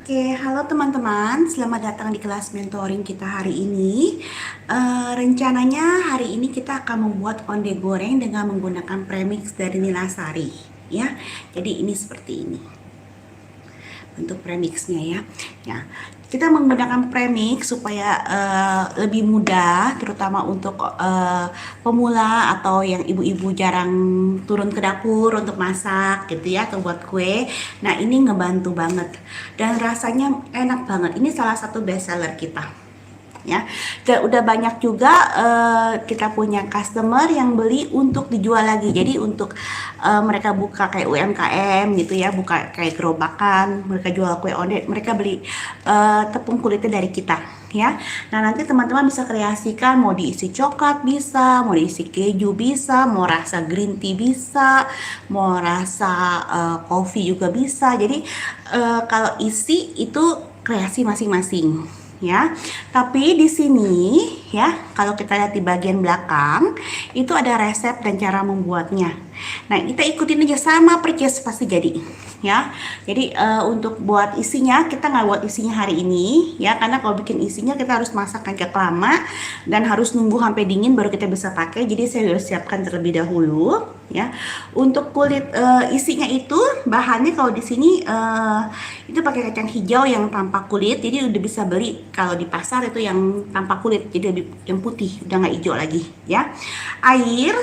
Oke, halo teman-teman, selamat datang di kelas mentoring kita hari ini. Rencananya hari ini kita akan membuat onde goreng dengan menggunakan premix dari Nilasari, ya. Jadi ini seperti ini bentuk premixnya ya. Ya, kita menggunakan premix supaya lebih mudah, terutama untuk pemula atau yang ibu-ibu jarang turun ke dapur untuk masak gitu ya, atau buat kue. Nah, ini ngebantu banget dan rasanya enak banget. Ini salah satu best seller kita ya. Dan udah banyak juga kita punya customer yang beli untuk dijual lagi. Jadi untuk mereka buka kayak UMKM gitu ya, buka kayak gerobakan, mereka jual kue onde, mereka beli tepung kulitnya dari kita ya. Nah, nanti teman-teman bisa kreasikan, mau diisi coklat bisa, mau diisi keju bisa, mau rasa green tea bisa, mau rasa coffee juga bisa. Jadi kalau isi itu kreasi masing-masing ya. Tapi di sini ya, kalau kita lihat di bagian belakang itu ada resep dan cara membuatnya. Nah, kita ikutin aja sama persis pasti jadi ya. Jadi untuk buat isinya kita nggak buat isinya hari ini ya, karena kalau bikin isinya kita harus masak agak lama dan harus nunggu sampai dingin baru kita bisa pakai. Jadi saya harus siapkan terlebih dahulu ya. Untuk kulit isinya itu bahannya kalau di sini itu pakai kacang hijau yang tanpa kulit. Jadi udah bisa beli kalau di pasar itu yang tanpa kulit, jadi lebih yang putih, udah nggak hijau lagi ya. Air,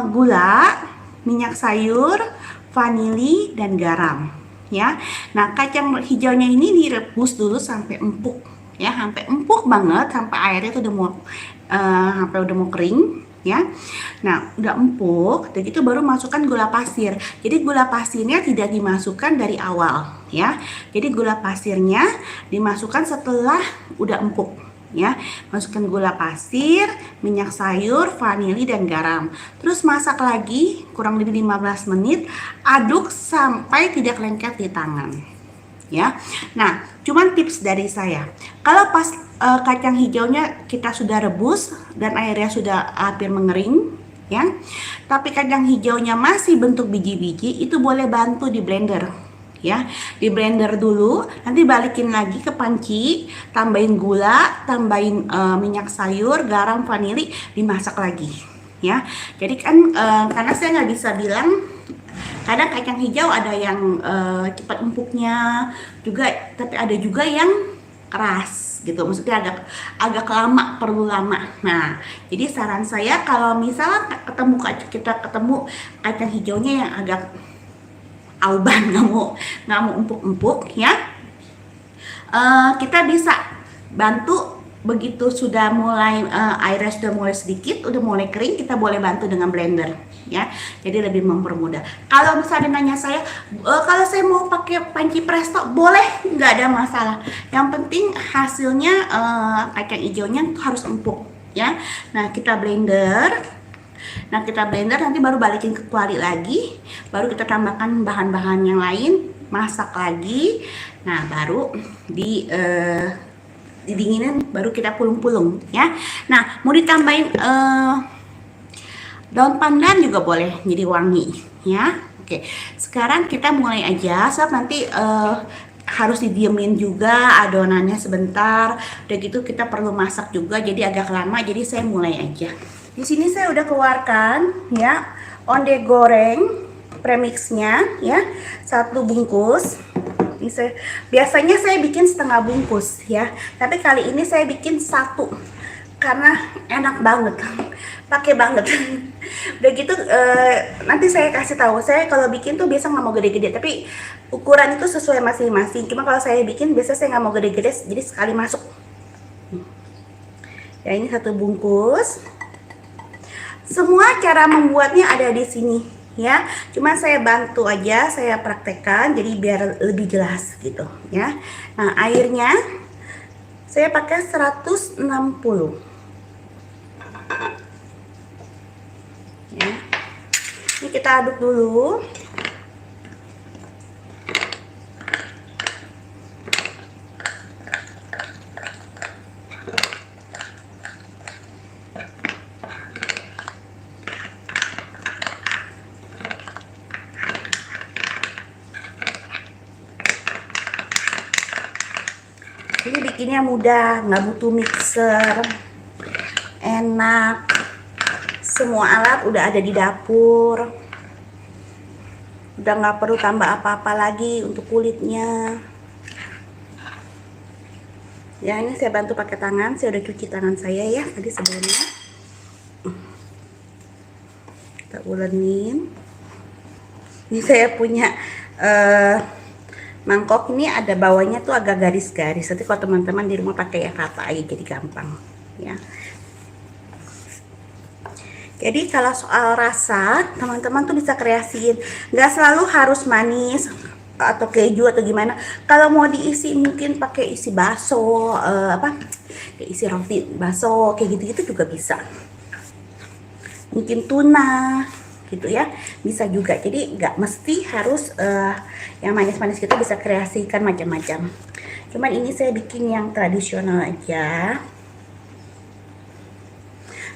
gula, minyak sayur, vanili dan garam ya. Nah, kacang hijaunya ini direbus dulu sampai empuk ya, sampai empuk banget, sampai airnya itu udah mau sampai udah mau kering ya. Nah, udah empuk, dan itu baru masukkan gula pasir. Jadi gula pasirnya tidak dimasukkan dari awal ya. Jadi gula pasirnya dimasukkan setelah udah empuk ya. Masukkan gula pasir, minyak sayur, vanili dan garam. Terus masak lagi kurang lebih 15 menit, aduk sampai tidak lengket di tangan ya. Nah, cuman tips dari saya, kalau pas kacang hijaunya kita sudah rebus dan airnya sudah hampir mengering ya, tapi kacang hijaunya masih bentuk biji-biji, itu boleh bantu di blender ya. Di blender dulu, nanti balikin lagi ke panci, tambahin gula, tambahin minyak sayur, garam, vanili, dimasak lagi ya. Jadi kan karena saya nggak bisa bilang, kadang kacang hijau ada yang cepat empuknya juga, tapi ada juga yang keras gitu, maksudnya agak lama, perlu lama. Nah, jadi saran saya kalau misalnya kita ketemu kacang hijaunya yang agak auban, nggak mau empuk-empuk ya, kita bisa bantu. Begitu sudah mulai airnya sudah mulai sedikit, udah mulai kering, kita boleh bantu dengan blender ya. Jadi lebih mempermudah. Kalau misalnya nanya saya, kalau saya mau pakai panci presto boleh, nggak ada masalah. Yang penting hasilnya kacang hijaunya harus empuk ya. Nah, kita blender. Nanti baru balikin ke kuali lagi, baru kita tambahkan bahan-bahan yang lain, masak lagi. Nah, baru didinginin, baru kita pulung-pulung ya. Nah, mau ditambahin daun pandan juga boleh, jadi wangi ya. Oke, sekarang kita mulai aja, sebab nanti harus didiemin juga adonannya sebentar. Udah gitu kita perlu masak juga, jadi agak lama. Jadi saya mulai aja. Di sini saya udah keluarkan ya onde goreng premixnya ya, 1 bungkus. Biasanya saya bikin setengah bungkus ya, tapi kali ini saya bikin 1 karena enak banget, pakai banget. Udah gitu nanti saya kasih tahu, saya kalau bikin tuh biasa nggak mau gede-gede, tapi ukuran itu sesuai masing-masing. Cuma kalau saya bikin biasa saya nggak mau gede-gede, jadi sekali masuk ya. Ini 1 bungkus. Semua cara membuatnya ada di sini ya, cuma saya bantu aja, saya praktekkan jadi biar lebih jelas gitu ya. Nah, airnya saya pakai 160 ya. Ini kita aduk dulu. Ini bikinnya mudah, nggak butuh mixer, enak. Semua alat udah ada di dapur. Udah nggak perlu tambah apa-apa lagi untuk kulitnya. Ya, ini saya bantu pakai tangan. Saya udah cuci tangan saya ya tadi sebelumnya. Kita ulenin. Ini saya punya mangkok, ini ada bawahnya tuh agak garis-garis. Nanti kalau teman-teman di rumah pakai yang rata aja jadi gampang ya. Jadi kalau soal rasa, teman-teman tuh bisa kreasiin. Nggak selalu harus manis atau keju atau gimana. Kalau mau diisi mungkin pakai isi bakso, kayak isi roti bakso kayak gitu-gitu juga bisa. Mungkin tuna gitu ya, bisa juga. Jadi nggak mesti harus yang manis-manis, kita bisa kreasikan macam-macam. Cuman ini saya bikin yang tradisional aja.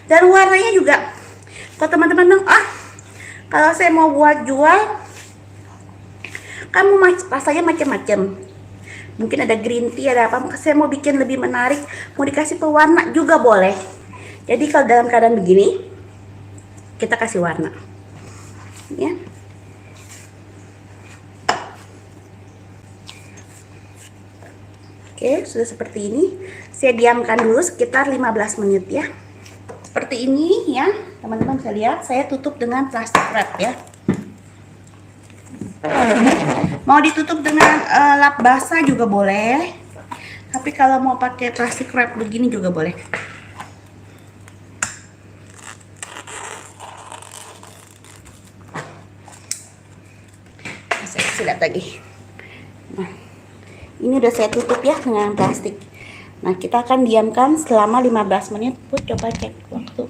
Dan warnanya juga, kalau teman-teman bilang, kalau saya mau buat jual, kamu rasanya macam-macam. Mungkin ada green tea, ada apa, saya mau bikin lebih menarik, mau dikasih pewarna juga boleh. Jadi kalau dalam keadaan begini, kita kasih warna ya. Oke, sudah seperti ini. Saya diamkan dulu sekitar 15 menit ya. Seperti ini ya, teman-teman bisa lihat. Saya tutup dengan plastik wrap ya. Mau ditutup dengan lap basah juga boleh. Tapi kalau mau pakai plastik wrap begini juga boleh. Saya lihat lagi. Nah, ini udah saya tutup ya dengan plastik. Nah, kita akan diamkan selama 15 menit. Coba cek waktu.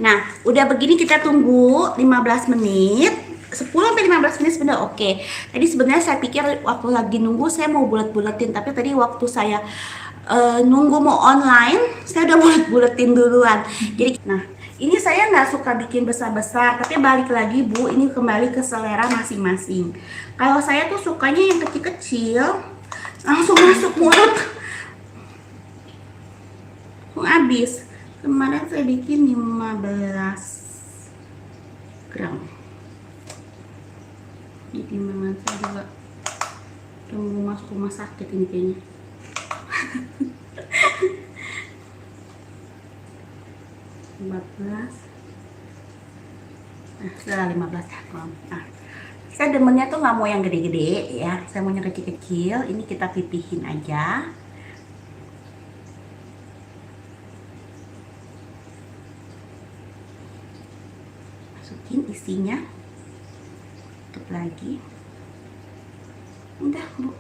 Nah, udah begini kita tunggu 15 menit. 10-15 menit sebenarnya oke. Tadi sebenarnya saya pikir waktu lagi nunggu saya mau bulet-buletin, tapi tadi waktu saya nunggu mau online, saya udah bulet-buletin duluan. Jadi, nah, ini saya nggak suka bikin besar-besar, tapi balik lagi Bu, ini kembali ke selera masing-masing. Kalau saya tuh sukanya yang kecil-kecil, langsung masuk mulut, habis. Kemarin saya bikin 15 gram. Jadi memang saya juga tunggu masuk rumah sakit ini kayaknya. Sudah 15 ya. Nah, saya demennya tuh nggak mau yang gede-gede ya, saya mau yang kecil-kecil. Ini kita pipihin aja. Masukin isinya, tutup lagi. Udah Bu,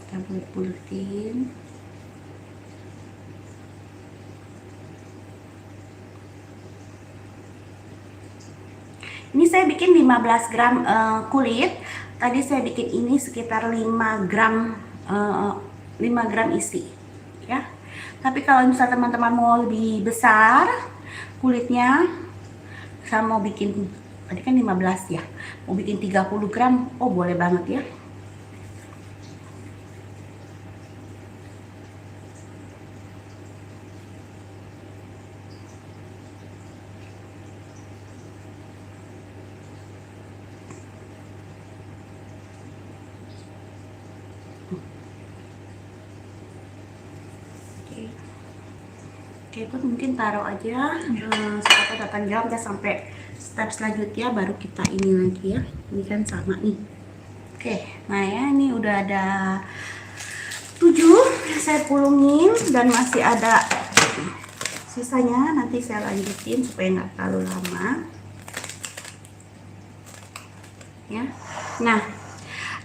kita bulet-buletin. Ini saya bikin 15 gram kulit. Tadi saya bikin ini sekitar 5 gram isi ya. Tapi kalau misalnya teman-teman mau lebih besar kulitnya, saya mau bikin, tadi kan 15 ya, mau bikin 30 gram, oh boleh banget ya. Oke, itu mungkin taruh aja sekitar 8 jam ya, sampai step selanjutnya baru kita ini lagi ya. Ini kan sama nih. Oke, nah ya ini udah ada 7, saya pulungin dan masih ada sisanya, nanti saya lanjutin supaya nggak terlalu lama ya. Nah,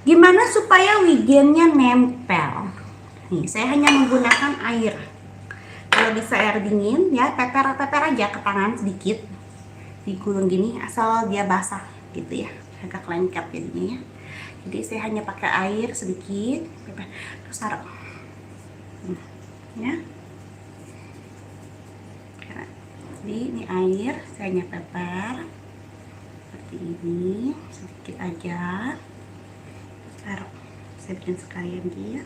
gimana supaya wigennya nempel? Nih, saya hanya menggunakan air. Kalau bisa air dingin ya, peper aja ke tangan sedikit, digulung gini asal dia basah gitu ya, agak lengket jadinya ya. Jadi saya hanya pakai air sedikit, peper, terus taruh ya. Jadi ini air, saya hanya peper seperti ini sedikit aja, taruh. saya bikin sekalian dia.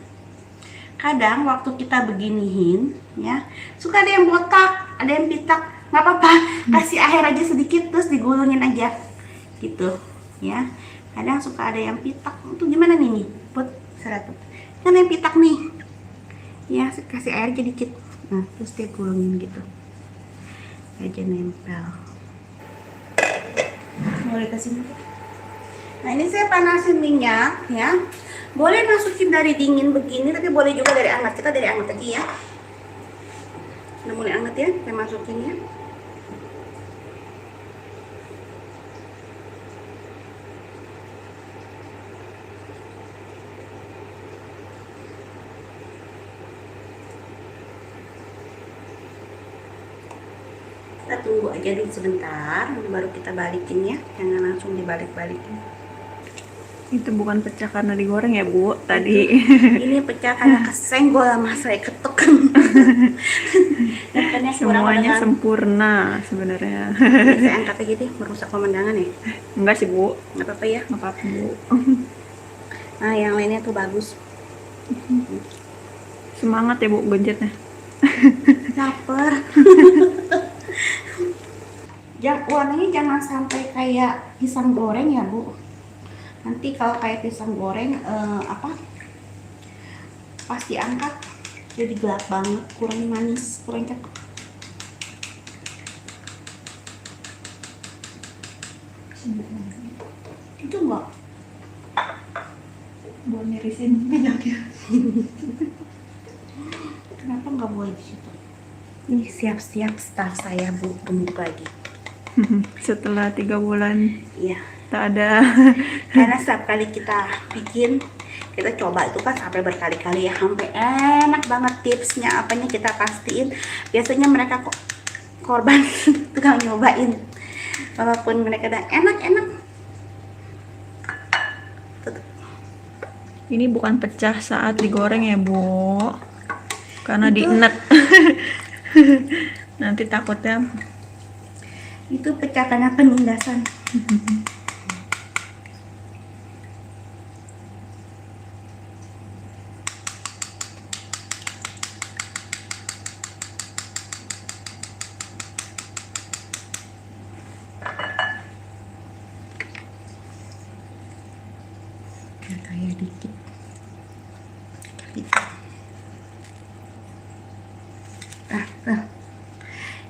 Kadang waktu kita beginiin ya, suka ada yang botak, ada yang pitak. Nggak apa-apa, kasih air aja sedikit terus digulungin aja gitu ya. Kadang suka ada yang pitak, itu gimana nih buat seret kan yang pitak nih ya, kasih air aja dikit, nah terus dia gulungin gitu aja, nempel. Boleh kasih. Nah ini saya panasin minyak ya. Boleh masukin dari dingin begini, tapi boleh juga dari hangat. Kita dari hangat aja ya. Udah mulai hangat ya, saya masukin ya. Kita tunggu aja dulu sebentar, baru kita balikin ya. Jangan langsung dibalik-balikin. Itu bukan pecah karena digoreng ya Bu tadi. Ini pecah karena kesenggol sama saya ketuk. Semuanya sempurna sebenarnya. Saya angkat aja deh, merusak pemandangan ya. Enggak sih Bu, Nggak apa-apa ya. nggak apa-apa Bu. Nah yang lainnya tuh bagus. Semangat ya Bu genjatnya. Laper. Warnanya jangan sampai kayak pisang goreng ya Bu. Nanti kalau kayak pisang goreng pas diangkat jadi gelap banget, kurang manis, kurang cakep. Itu enggak Buat nirisin minyaknya. Kenapa nggak boleh di situ? Ini siap-siap staff saya Bu gemuk lagi. Setelah 3 bulan Iya. tak ada. Karena setiap kali kita bikin, kita coba itu kan sampai berkali-kali ya, sampai enak banget. Tipsnya apanya kita pastiin. Biasanya mereka kok korban tukang nyobain, walaupun mereka udah enak-enak. Ini bukan pecah saat digoreng ya Bu, karena Itu. dienet. Nanti takutnya Itu pecah karena penindasan. Kayak dikit.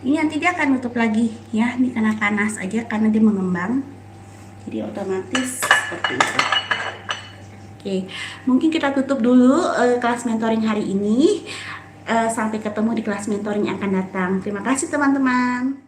Ini nanti dia akan nutup lagi ya, ini karena panas aja, karena dia mengembang, jadi otomatis seperti itu. Oke, mungkin kita tutup dulu kelas mentoring hari ini. Sampai ketemu di kelas mentoring yang akan datang. Terima kasih teman-teman.